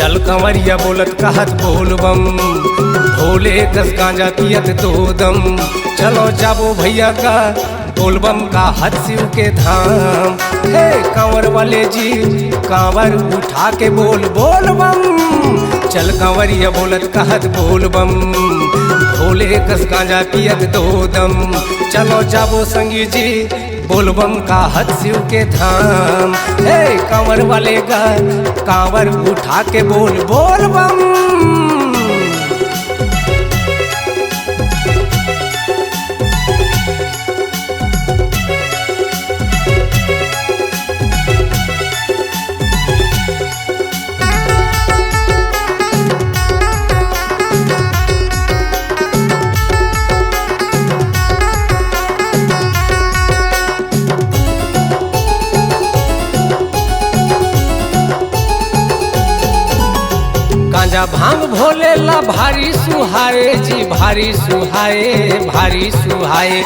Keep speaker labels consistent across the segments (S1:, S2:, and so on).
S1: चल कंवरिया बोलत कहत बोल बम, भोले 10 गांजा पियत 2 दम। चलो जाबो भैया का बोल बम का हद शिव के धाम। हे कांवर वाले जी कांवर उठा के बोल बोल बम। चल कंवरिया बोलत कहत बोल बम, भोले 10 गांजा पियत 2 दम। चलो जाबो संगी जी बोल बम का हद शिव के धाम। हे कांवर वाले का कांवर उठा के बोल बोल बम। गांजा भांग भोले ला भारी सुहाए जी, भारी सुहाए भारी सुहाए।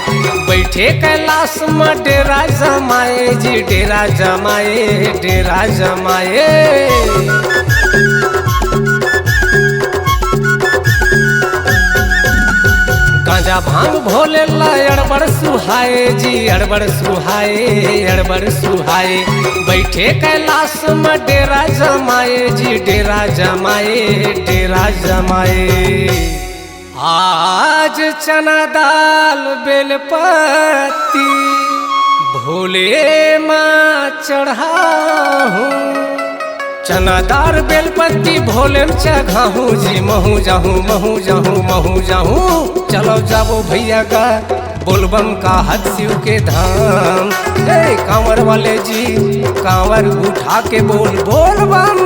S1: बैठे कैलाश में डेरा जमाए जी, डेरा जमाए डेरा जमाए। गांजा भांग भोले ला अड़बड़ सुहाए जी, अड़बड़ सुहाए अड़बड़ सुहाए। बैठे कैलाश में डेरा जमाए जी, डेरा जमाए डेरा जमाए। आज चना दाल बेलपत्ती भोले माँ चढ़ाऊं। चना दाल बेलपत्ती भोले में चढ़ाऊं जी, महू जाऊं महू जाऊं महू जाऊं। चलो जाबो भैया का बोलबम का हद शिव के धाम। हे कांवर वाले जी कांवर उठा के बोल बोल बम।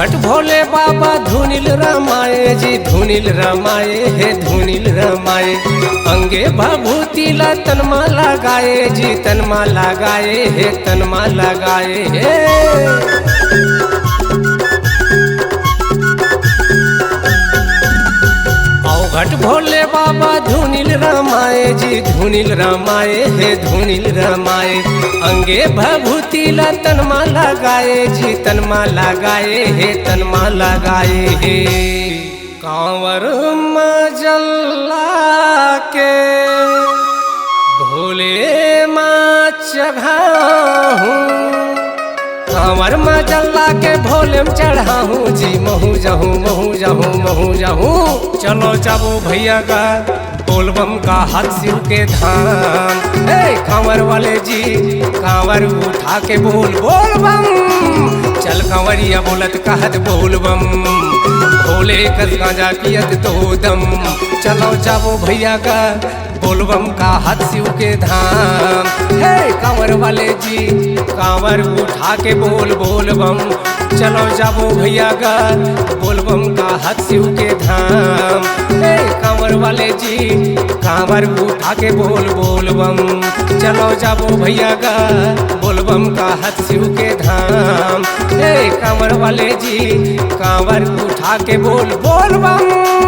S1: घट भोले बाबा धुनिल रमाए जी, धुनिल रमाए हे धुनिल रमाए। अंगे भभूति ला तनमा लगाए जी, तनमा लगाए हे तनमा लगाए हे। घट भोले बाबा धुनिल रमाए जी, धुनिल रमाए हे धुनिल रमाए। अंगे भभूति ला तनमा लगाए जी, तनमा लगाए हे तनमा लगाए हे। कांवर मजल्ला के भोले माँ चढ़ाऊं। कांवर मजल्ला के भोले में चढ़ाऊं जी, महू जाऊं महू जाऊं महू जाऊं। चलो जाबो भैया का बोलबम का हद शिव के धाम। हे कांवर वाले जी कांवर उठा के बोल बोल बम। चल कांवरिया बोलत कहत बोल बम, भोले 10 गांजा पियत 2 दम। चलो जाबो भैया का बोलबम का हद शिव के धाम। हे कांवर वाले जी कांवर उठा के बोल बोल बम। चलो जाबो भैया का बोलबम का हद शिव के धाम। हे कांवर वाले जी कांवर उठा के बोल बोल बम। चलो जाबो भैया का बोलबम का हद शिव के धाम। हे कांवर वाले जी कांवर उठा के बोल बोल बम।